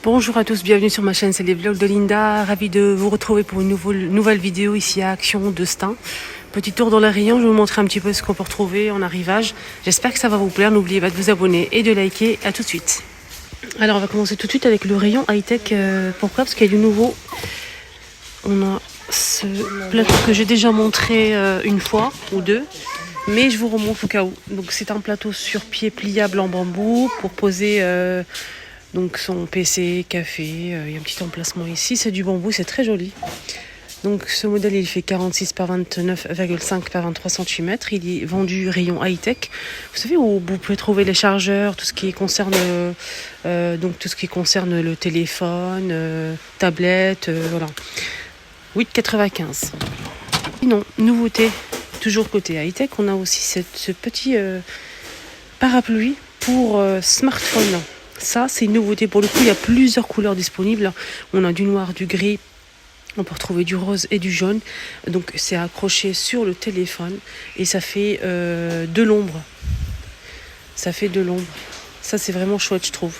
Bonjour à tous, bienvenue sur ma chaîne, c'est les vlogs de Linda. Ravie de vous retrouver pour une nouvelle vidéo ici à Action de Stein. Petit tour dans les rayons, je vais vous montrer un petit peu ce qu'on peut retrouver en arrivage. J'espère que ça va vous plaire, n'oubliez pas de vous abonner et de liker. À tout de suite. Alors on va commencer tout de suite avec le rayon high-tech. Pourquoi? Parce qu'il y a du nouveau. On a ce plateau que j'ai déjà montré une fois ou deux. Mais je vous remonte au cas où. Donc c'est un plateau sur pied pliable en bambou pour poser donc son PC, café. Il y a un petit emplacement ici. C'est du bambou, c'est très joli. Donc ce modèle il fait 46 par 29,5 par 23 cm. Il est vendu rayon high-tech. Vous savez où vous pouvez trouver les chargeurs, tout ce qui concerne le téléphone, tablette, voilà. 8,95. Sinon, nouveauté, toujours côté high-tech, on a aussi ce petit parapluie pour smartphone. Ça, c'est une nouveauté. Pour le coup, il y a plusieurs couleurs disponibles. On a du noir, du gris. On peut retrouver du rose et du jaune. Donc, c'est accroché sur le téléphone. Et ça fait de l'ombre. Ça fait de l'ombre. Ça, c'est vraiment chouette, je trouve.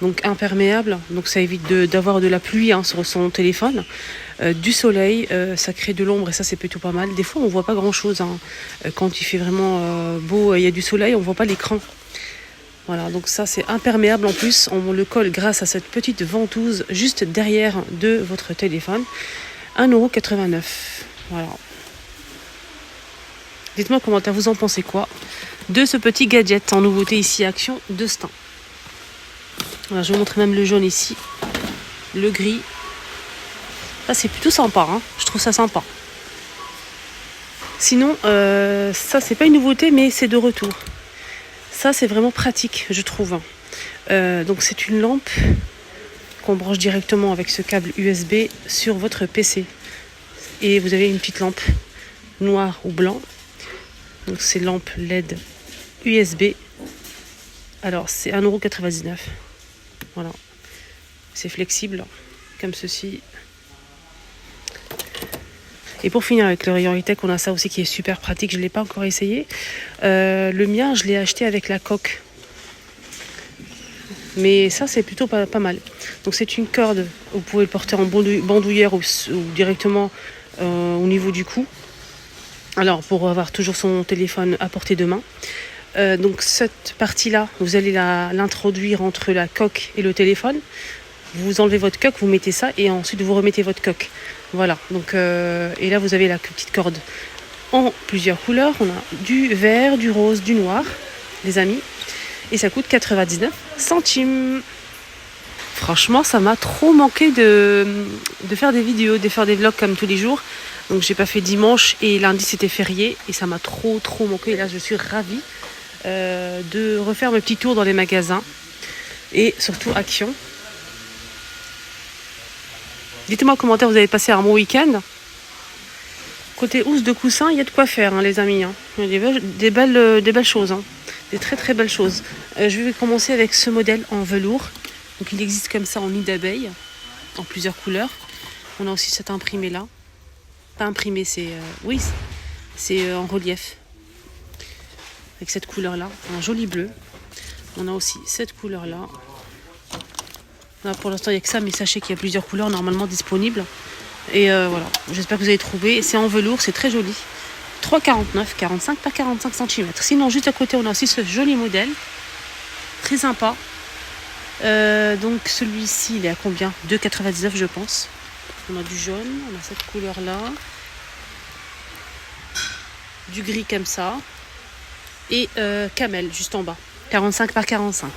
Donc, imperméable. Donc, ça évite d'avoir de la pluie sur son téléphone. Du soleil, ça crée de l'ombre. Et ça, c'est plutôt pas mal. Des fois, on voit pas grand-chose. Quand il fait vraiment beau, il y a du soleil, on voit pas l'écran. Voilà, donc ça c'est imperméable en plus, on le colle grâce à cette petite ventouse juste derrière de votre téléphone. 1,89 €. Voilà. Dites-moi commentaire, vous en pensez quoi de ce petit gadget en nouveauté ici à Action de Stein. Voilà, je vous montre même le jaune ici, le gris. Ça c'est plutôt sympa, je trouve ça sympa. Sinon, ça c'est pas une nouveauté mais c'est de retour. Ça, c'est vraiment pratique, je trouve. Donc, c'est une lampe qu'on branche directement avec ce câble USB sur votre PC. Et vous avez une petite lampe noire ou blanc. Donc, c'est lampe LED USB. Alors, c'est 1,99 €. Voilà. C'est flexible, comme ceci. Et pour finir avec le rayon high-tech, on a ça aussi qui est super pratique. Je ne l'ai pas encore essayé. Le mien, je l'ai acheté avec la coque. Mais ça, c'est plutôt pas mal. Donc c'est une corde. Vous pouvez le porter en bandoulière ou directement au niveau du cou. Alors pour avoir toujours son téléphone à portée de main. Donc cette partie-là, vous allez l'introduire entre la coque et le téléphone. Vous enlevez votre coque, vous mettez ça et ensuite vous remettez votre coque. Voilà, donc et là vous avez la petite corde en plusieurs couleurs. On a du vert, du rose, du noir, les amis. Et ça coûte 99 centimes. Franchement, ça m'a trop manqué de faire des vidéos, de faire des vlogs comme tous les jours. Donc j'ai pas fait dimanche et lundi c'était férié. Et ça m'a trop manqué. Et là je suis ravie de refaire mes petits tours dans les magasins. Et surtout Action. Dites-moi en commentaire, vous avez passé un bon week-end. Côté housse de coussin, il y a de quoi faire, les amis. Il y a des belles choses. Des très belles choses. Je vais commencer avec ce modèle en velours. Donc il existe comme ça en nid d'abeille, en plusieurs couleurs. On a aussi cet imprimé là. Pas imprimé, c'est en relief. Avec cette couleur là, un joli bleu. On a aussi cette couleur là. Là, pour l'instant, il n'y a que ça, mais sachez qu'il y a plusieurs couleurs normalement disponibles. Et voilà, j'espère que vous avez trouvé. C'est en velours, c'est très joli. 3,49 €, 45 par 45 cm. Sinon, juste à côté, on a aussi ce joli modèle. Très sympa. Donc, celui-ci, il est à combien? 2,99 € je pense. On a du jaune, on a cette couleur-là. Du gris comme ça. Et camel, juste en bas. 45 par 45.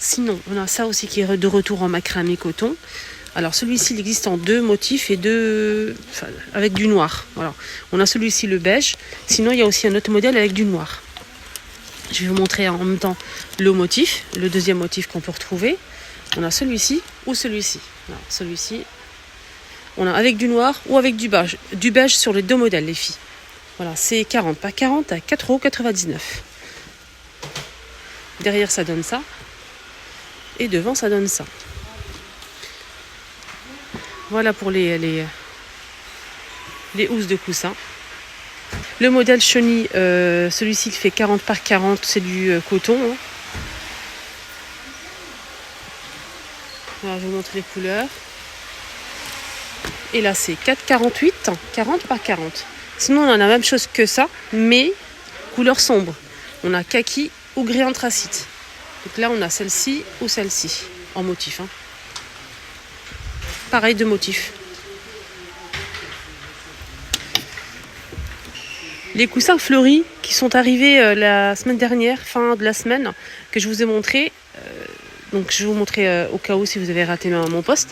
Sinon, on a ça aussi qui est de retour en macramé coton. Alors celui-ci, il existe en deux motifs et avec du noir. Voilà. On a celui-ci, le beige. Sinon, il y a aussi un autre modèle avec du noir. Je vais vous montrer en même temps le motif, le deuxième motif qu'on peut retrouver. On a celui-ci ou celui-ci. Voilà, celui-ci. On a avec du noir ou avec du beige sur les deux modèles, les filles. Voilà, c'est 40 par 40 à 4,99 €. Derrière, ça donne ça. Et devant, ça donne ça. Voilà pour les housses de coussin. Le modèle chenille, celui-ci il fait 40 par 40, c'est du coton. Alors, je vous montre les couleurs. Et là, c'est 4,48, 40 par 40. Sinon, on a la même chose que ça, mais couleur sombre. On a kaki ou gris anthracite. Donc là, on a celle-ci ou celle-ci, en motif. Hein. Pareil de motif. Les coussins fleuris qui sont arrivés la semaine dernière, fin de la semaine, que je vous ai montré. Donc je vais vous montrer au cas où si vous avez raté mon post.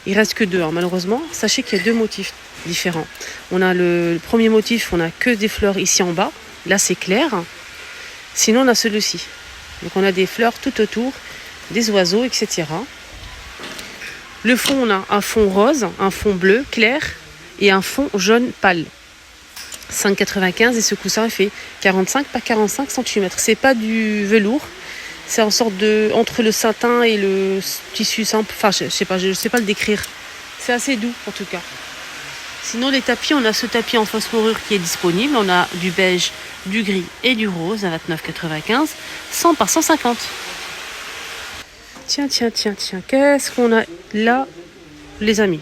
Il reste que deux, hein, malheureusement. Sachez qu'il y a deux motifs différents. On a le premier motif, on a que des fleurs ici en bas. Là, c'est clair. Sinon, on a celui-ci. Donc on a des fleurs tout autour, des oiseaux, etc. Le fond, on a un fond rose, un fond bleu clair et un fond jaune pâle. 5,95 et ce coussin il fait 45 par 45 cm. C'est pas du velours, c'est en sorte de entre le satin et le tissu simple. Enfin, je sais pas le décrire. C'est assez doux en tout cas. Sinon les tapis, on a ce tapis en fausse fourrure qui est disponible. On a du beige, du gris et du rose à 29,95, 100 par 150. Tiens, qu'est-ce qu'on a là, les amis?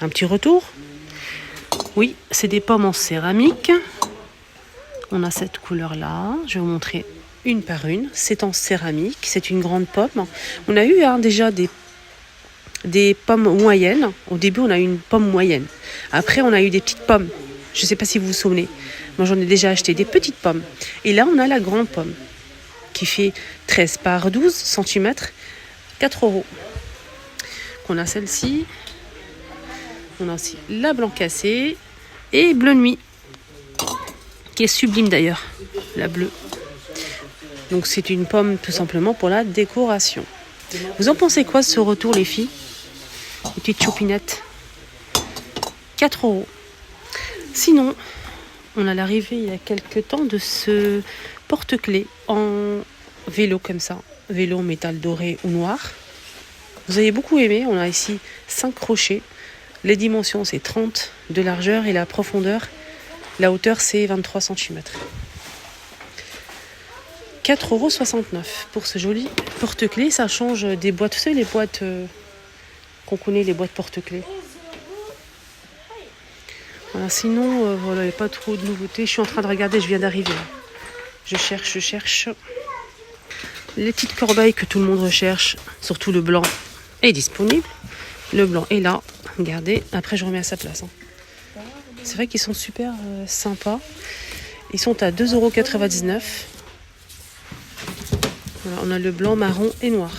Un petit retour. Oui, c'est des pommes en céramique. On a cette couleur-là. Je vais vous montrer une par une. C'est en céramique. C'est une grande pomme. On a eu déjà des pommes moyennes. Au début, on a eu une pomme moyenne. Après, on a eu des petites pommes. Je ne sais pas si vous vous souvenez. Moi, j'en ai déjà acheté des petites pommes. Et là, on a la grande pomme qui fait 13 par 12 cm, 4 €. On a celle-ci. On a aussi la blanc cassé et bleu nuit, qui est sublime d'ailleurs, la bleue. Donc c'est une pomme tout simplement pour la décoration. Vous en pensez quoi de ce retour les filles? Les petites choupinettes. 4 €. Sinon, on a l'arrivée il y a quelques temps de ce porte-clés en vélo comme ça. Vélo métal doré ou noir. Vous avez beaucoup aimé, on a ici 5 crochets. Les dimensions, c'est 30 de largeur et la profondeur, la hauteur, c'est 23 cm. 4,69 € pour ce joli porte-clés. Ça change des boîtes, vous savez, les boîtes qu'on connaît, les boîtes porte-clés. Voilà, sinon, voilà, il n'y a pas trop de nouveautés. Je suis en train de regarder, je viens d'arriver. Je cherche. Les petites corbeilles que tout le monde recherche, surtout le blanc, est disponible. Le blanc est là. Regardez, après je remets à sa place. Hein. C'est vrai qu'ils sont super sympas. Ils sont à 2,99 €. Voilà, on a le blanc, marron et noir.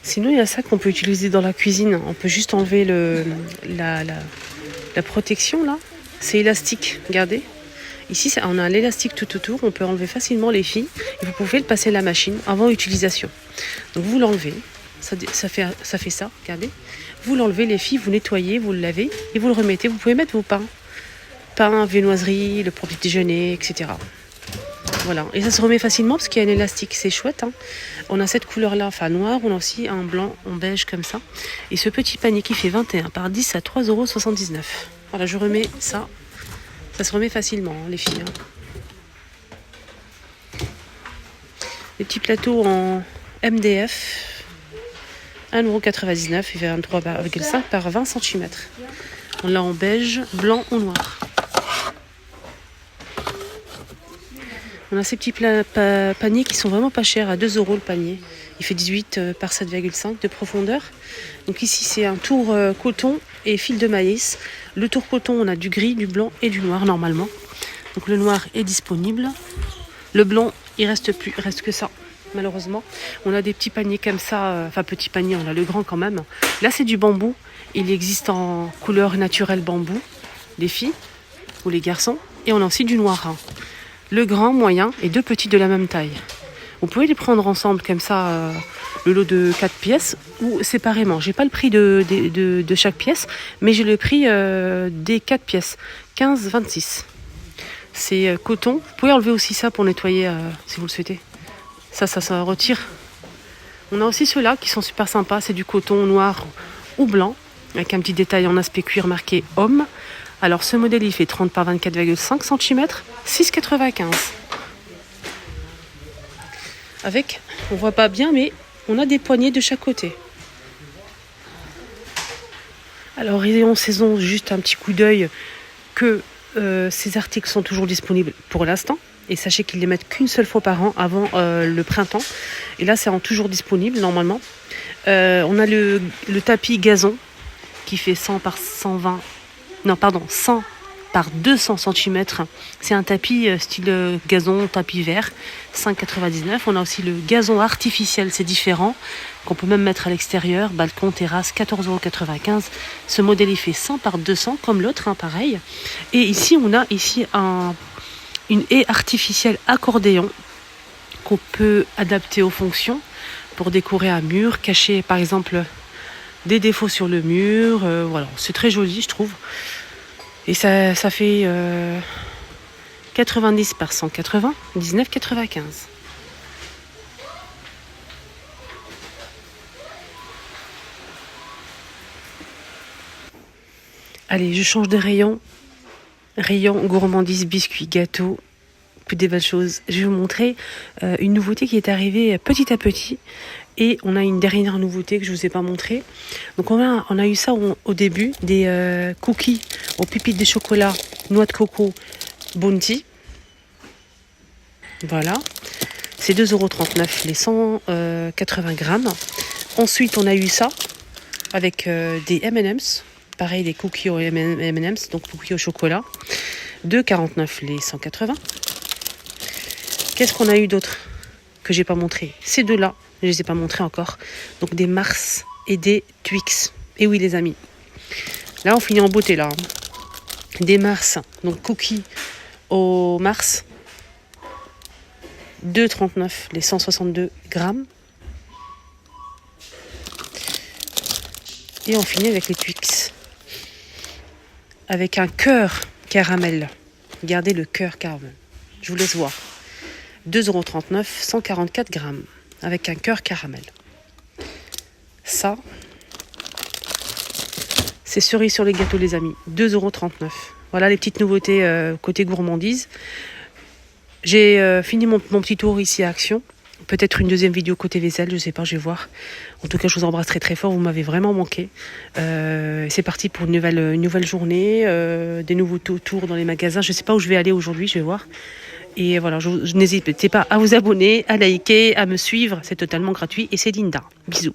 Sinon, il y a ça qu'on peut utiliser dans la cuisine. On peut juste enlever la protection là. C'est élastique, regardez. Ici, on a l'élastique tout autour. On peut enlever facilement les filles. Et vous pouvez le passer à la machine avant utilisation. Donc vous l'enlevez. Ça fait ça, regardez. Vous l'enlevez les filles, vous nettoyez, vous le lavez et vous le remettez. Vous pouvez mettre vos pains, viennoiserie, le petit déjeuner, etc. Voilà, et ça se remet facilement parce qu'il y a un élastique, c'est chouette. Hein. On a cette couleur-là, enfin noire, on a aussi un blanc en beige comme ça. Et ce petit panier qui fait 21 par 10 à 3,79 €. Voilà, je remets ça. Ça se remet facilement, hein, les filles. Hein. Les petits plateaux en MDF. 1,99 € et 23,5 par 20 cm. On l'a en beige, blanc ou noir. On a ces petits paniers qui sont vraiment pas chers, à 2 € le panier. Il fait 18 par 7,5 de profondeur. Donc ici c'est un tour coton et fil de maïs. Le tour coton, on a du gris, du blanc et du noir normalement. Donc le noir est disponible. Le blanc, il reste que ça. Malheureusement, on a des petits paniers comme ça, enfin petits paniers, on a le grand quand même. Là c'est du bambou, il existe en couleur naturelle bambou, les filles ou les garçons, et on a aussi du noir. Hein. Le grand, moyen et 2 petits de la même taille. Vous pouvez les prendre ensemble comme ça, le lot de 4 pièces ou séparément. J'ai pas le prix de chaque pièce, mais j'ai le prix des 4 pièces, 15,26. C'est coton, vous pouvez enlever aussi ça pour nettoyer si vous le souhaitez. Ça retire. On a aussi ceux-là qui sont super sympas. C'est du coton noir ou blanc, avec un petit détail en aspect cuir marqué homme. Alors ce modèle, il fait 30 par 24,5 cm, 6,95. avec, on voit pas bien, mais on a des poignées de chaque côté. Alors, rayon saison, juste un petit coup d'œil que ces articles sont toujours disponibles pour l'instant. Et sachez qu'ils les mettent qu'une seule fois par an avant le printemps. Et là, c'est toujours disponible normalement. On a le tapis gazon qui fait 100 par 120. Non, pardon, 100 par 200 cm. C'est un tapis style gazon, tapis vert, 5,99. On a aussi le gazon artificiel, c'est différent, qu'on peut même mettre à l'extérieur, balcon, terrasse, 14,95 €. Ce modèle, il fait 100 par 200, comme l'autre, hein, pareil. Et ici, on a une haie artificielle accordéon qu'on peut adapter aux fonctions pour décorer un mur, cacher par exemple des défauts sur le mur. Voilà, c'est très joli, je trouve. Et ça fait 90 par 180, 19,95 €. Allez, je change de rayon. Rayon gourmandise, biscuits, gâteaux, que des belles choses. Je vais vous montrer une nouveauté qui est arrivée petit à petit. Et on a une dernière nouveauté que je ne vous ai pas montrée. Donc on a eu ça au début, des cookies aux pépites de chocolat, noix de coco, Bounty. Voilà. C'est 2,39 € les 180 grammes. Ensuite, on a eu ça avec des M&M's. Pareil, des cookies aux M&M's, donc cookies au chocolat. 2,49 € les 180. Qu'est-ce qu'on a eu d'autre que j'ai pas montré? Ces deux-là, je les ai pas montrés encore. Donc des Mars et des Twix. Et oui les amis. Là on finit en beauté là. Des Mars, donc cookies au Mars. 2,39 € les 162 grammes. Et on finit avec les Twix. Avec un cœur caramel. Regardez le cœur caramel. Je vous laisse voir. 2,39 €, 144 grammes. Avec un cœur caramel. Ça, c'est cerise sur les gâteaux les amis. 2,39 €. Voilà les petites nouveautés côté gourmandise. J'ai fini mon petit tour ici à Action. Peut-être une deuxième vidéo côté vaisselle, je sais pas, je vais voir. En tout cas, je vous embrasse très très fort, vous m'avez vraiment manqué. C'est parti pour une nouvelle journée, des nouveaux tours dans les magasins. Je sais pas où je vais aller aujourd'hui, je vais voir. Et voilà, n'hésitez pas à vous abonner, à liker, à me suivre, c'est totalement gratuit et c'est Linda. Bisous.